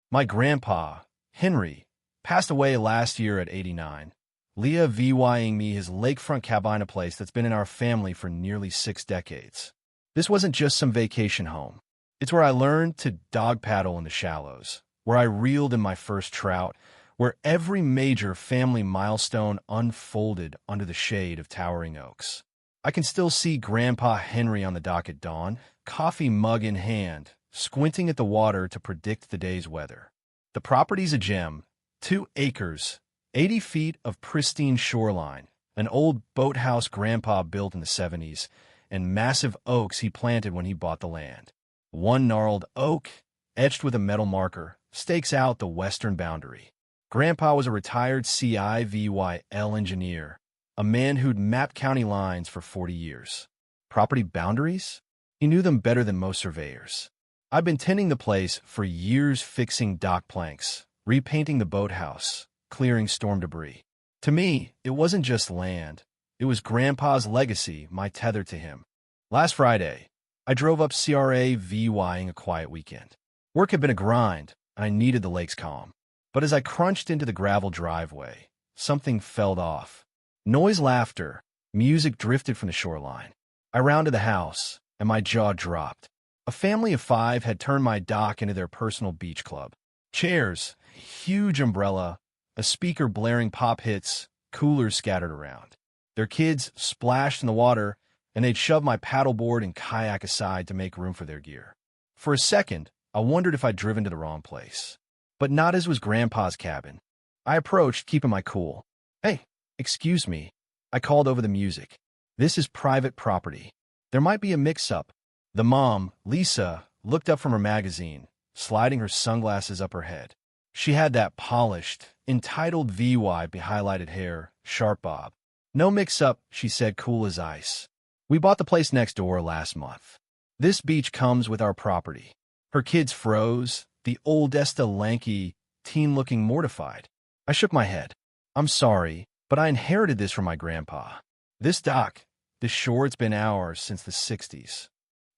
My grandpa, Henry, passed away last year at 89. Leah VYing me his lakefront cabana place that's been in our family for nearly 6 decades. This wasn't just some vacation home. It's where I learned to dog paddle in the shallows, where I reeled in my first trout, where every major family milestone unfolded under the shade of towering oaks. I can still see Grandpa Henry on the dock at dawn, coffee mug in hand, squinting at the water to predict the day's weather. The property's a gem, 2 acres, 80 feet of pristine shoreline, an old boathouse Grandpa built in the 70s, and massive oaks he planted when he bought the land. One gnarled oak, etched with a metal marker, stakes out the western boundary. Grandpa was a retired CIVYL engineer, a man who'd mapped county lines for 40 years. Property boundaries? He knew them better than most surveyors. I've been tending the place for years, fixing dock planks, repainting the boathouse, clearing storm debris. To me, it wasn't just land. It was Grandpa's legacy, my tether to him. Last Friday, I drove up CRAVYing a quiet weekend. Work had been a grind, and I needed the lake's calm. But as I crunched into the gravel driveway, something fell off. Noise, laughter, music drifted from the shoreline. I rounded the house, and my jaw dropped. A family of 5 had turned my dock into their personal beach club. Chairs, huge umbrella, a speaker blaring pop hits, coolers scattered around. Their kids splashed in the water, and they'd shove my paddleboard and kayak aside to make room for their gear. For a second, I wondered if I'd driven to the wrong place. But not as was Grandpa's cabin. I approached, keeping my cool. "Hey, excuse me," I called over the music. "This is private property. There might be a mix-up." The mom, Lisa, looked up from her magazine, sliding her sunglasses up her head. She had that polished, entitled VY highlighted hair, sharp bob. "No mix-up," she said, cool as ice. "We bought the place next door last month. This beach comes with our property." Her kids froze, the oldest a lanky teen looking mortified. I shook my head. "I'm sorry, but I inherited this from my grandpa. This dock, this shore, it's been ours since the 60s.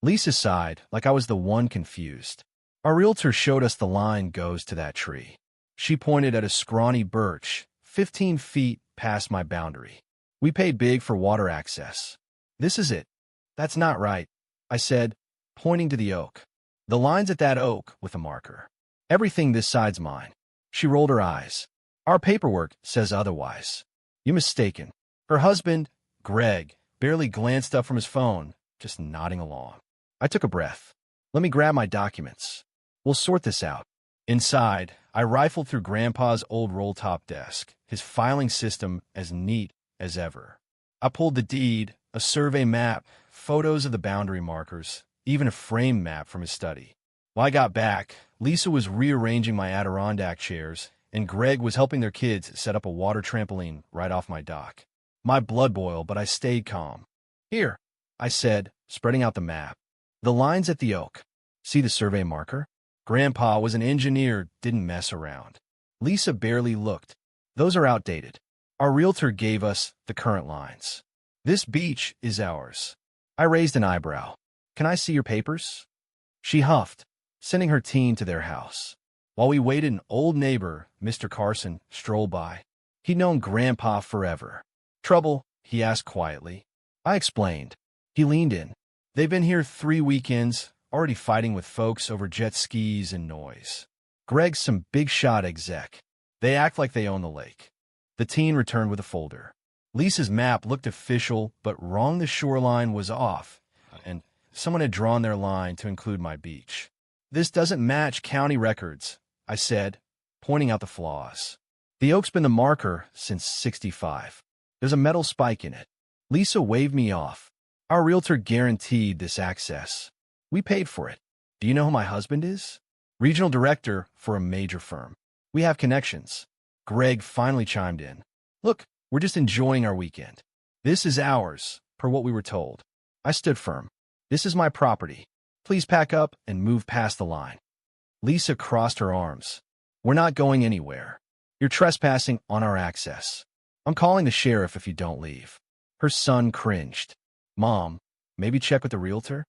Lisa sighed, like I was the one confused. Our realtor showed us the line goes to that tree. She pointed at a scrawny birch, 15 feet past my boundary. "We paid big for water access. This is it." "That's not right," I said, pointing to the oak. "The line's at that oak," with a marker. "Everything this side's mine." She rolled her eyes. "Our paperwork says otherwise." "You're mistaken." Her husband, Greg, barely glanced up from his phone, just nodding along. I took a breath. "Let me grab my documents. We'll sort this out." Inside, I rifled through Grandpa's old roll-top desk, his filing system as neat as ever. I pulled the deed, a survey map, photos of the boundary markers, even a frame map from his study. When I got back, Lisa was rearranging my Adirondack chairs, and Greg was helping their kids set up a water trampoline right off my dock. My blood boiled, but I stayed calm. "Here," I said, spreading out the map. "The line's at the oak. See the survey marker?" Grandpa was an engineer, didn't mess around. Lisa barely looked. "Those are outdated. Our realtor gave us the current lines. This beach is ours." I raised an eyebrow. "Can I see your papers?" She huffed, sending her teen to their house. While we waited, an old neighbor, Mr. Carson, strolled by. He'd known Grandpa forever. "Trouble?" he asked quietly. I explained. He leaned in. "They've been here 3 weekends, already fighting with folks over jet skis and noise. Greg's some big shot exec. They act like they own the lake." The teen returned with a folder. Lisa's map looked official, but wrong. The shoreline was off, and someone had drawn their line to include my beach. "This doesn't match county records," I said, pointing out the flaws. "The oak's been the marker since '65. There's a metal spike in it." Lisa waved me off. "Our realtor guaranteed this access. We paid for it. Do you know who my husband is? Regional director for a major firm. We have connections." Greg finally chimed in. "Look, we're just enjoying our weekend. This is ours, per what we were told." I stood firm. "This is my property. Please pack up and move past the line." Lisa crossed her arms. "We're not going anywhere. You're trespassing on our access. I'm calling the sheriff if you don't leave." Her son cringed. "Mom, maybe check with the realtor?"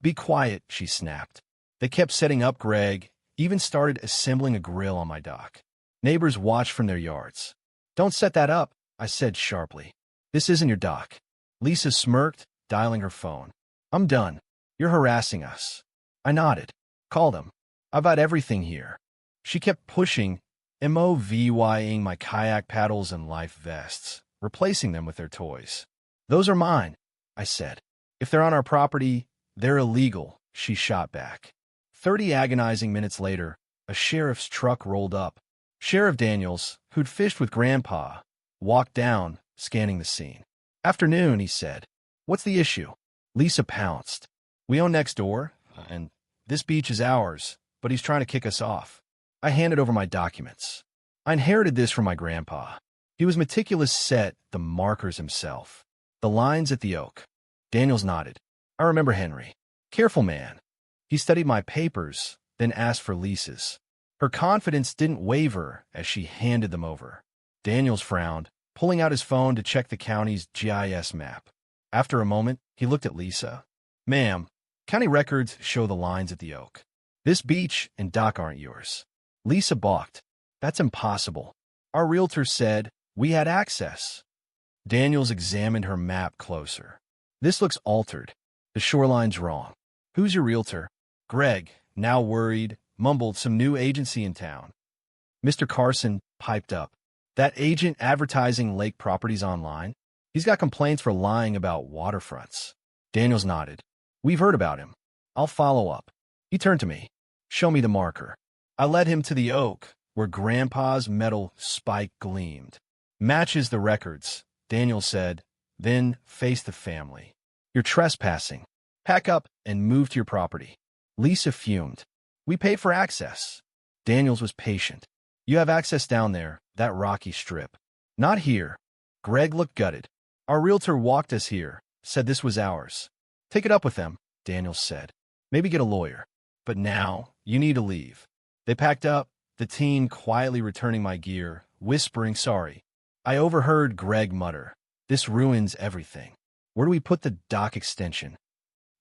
"Be quiet," she snapped. They kept setting up Greg, even started assembling a grill on my dock. Neighbors watched from their yards. "Don't set that up," I said sharply. "This isn't your dock." Lisa smirked, dialing her phone. "I'm done. You're harassing us." I nodded. "Call them. I've got everything here." She kept pushing, MOVYing my kayak paddles and life vests, replacing them with their toys. "Those are mine," I said. "If they're on our property, they're illegal," she shot back. 30 agonizing minutes later, a sheriff's truck rolled up. Sheriff Daniels, who'd fished with Grandpa, walked down, scanning the scene. "Afternoon," he said. "What's the issue?" Lisa pounced. "We own next door, and this beach is ours, but he's trying to kick us off." I handed over my documents. I inherited this from my grandpa. He was meticulous, set the markers himself. The lines at the oak. Daniels nodded. "I remember Henry. Careful man." He studied my papers, then asked for Lisa's. Her confidence didn't waver as she handed them over. Daniels frowned, pulling out his phone to check the county's GIS map. After a moment, he looked at Lisa. "Ma'am, county records show the lines at the oak. This beach and dock aren't yours." Lisa balked. "That's impossible. Our realtor said we had access." Daniels examined her map closer. "This looks altered. The shoreline's wrong." "Who's your realtor?" Greg, now worried, mumbled some new agency in town. Mr. Carson piped up. "That agent advertising lake properties online? He's got complaints for lying about waterfronts." Daniels nodded. "We've heard about him. I'll follow up." He turned to me. "Show me the marker." I led him to the oak, where Grandpa's metal spike gleamed. "Matches the records," Daniels said, then faced the family. "You're trespassing. Pack up and move to your property." Lisa fumed. "We paid for access." Daniels was patient. "You have access down there, that rocky strip." "Not here." Greg looked gutted. "Our realtor walked us here, said this was ours." "Take it up with them," Daniels said. "Maybe get a lawyer. But now, you need to leave." They packed up, the teen quietly returning my gear, whispering sorry. I overheard Greg mutter, "This ruins everything. Where do we put the dock extension?"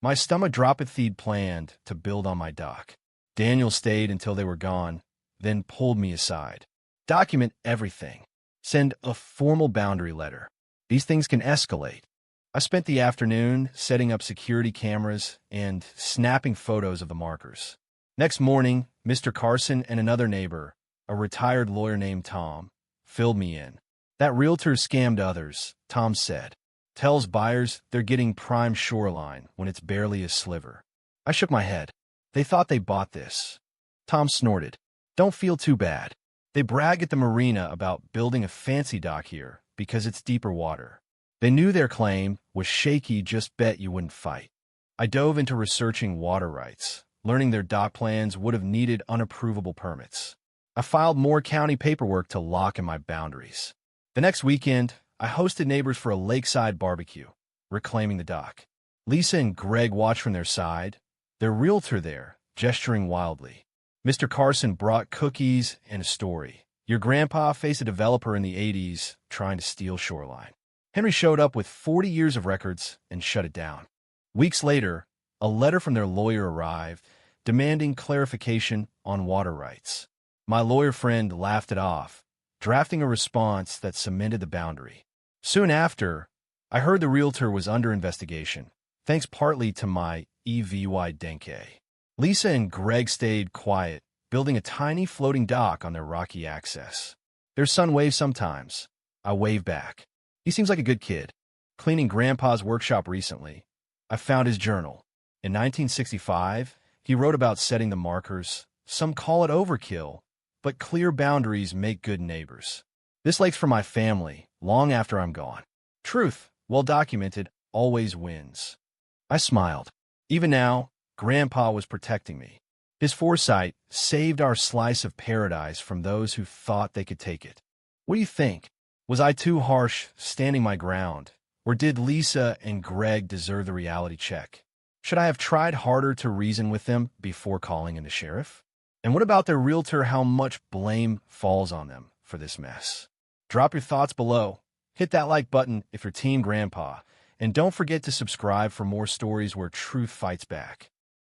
My stomach dropped. He'd planned to build on my dock. Daniel stayed until they were gone, then pulled me aside. "Document everything. Send a formal boundary letter. These things can escalate." I spent the afternoon setting up security cameras and snapping photos of the markers. Next morning, Mr. Carson and another neighbor, a retired lawyer named Tom, filled me in. "That realtor scammed others," Tom said. "Tells buyers they're getting prime shoreline when it's barely a sliver." I shook my head. "They thought they bought this." Tom snorted. "Don't feel too bad. They brag at the marina about building a fancy dock here because it's deeper water. They knew their claim was shaky, just bet you wouldn't fight." I dove into researching water rights, learning their dock plans would have needed unapprovable permits. I filed more county paperwork to lock in my boundaries. The next weekend, I hosted neighbors for a lakeside barbecue, reclaiming the dock. Lisa and Greg watched from their side, their realtor there, gesturing wildly. Mr. Carson brought cookies and a story. Your grandpa faced a developer in the 80s trying to steal shoreline. Henry showed up with 40 years of records and shut it down. Weeks later, a letter from their lawyer arrived, demanding clarification on water rights. My lawyer friend laughed it off, drafting a response that cemented the boundary. Soon after, I heard the realtor was under investigation, thanks partly to my EVY Denke. Lisa and Greg stayed quiet, building a tiny floating dock on their rocky access. Their son waves sometimes. I wave back. He seems like a good kid. Cleaning Grandpa's workshop recently, I found his journal. In 1965, he wrote about setting the markers. Some call it overkill, but clear boundaries make good neighbors. This lake's for my family, long after I'm gone. Truth, well documented, always wins. I smiled. Even now, Grandpa was protecting me. His foresight saved our slice of paradise from those who thought they could take it. What do you think? Was I too harsh, standing my ground? Or did Lisa and Greg deserve the reality check? Should I have tried harder to reason with them before calling in the sheriff? And what about their realtor? How much blame falls on them for this mess? Drop your thoughts below. Hit that like button if you're Team Grandpa. And don't forget to subscribe for more stories where truth fights back.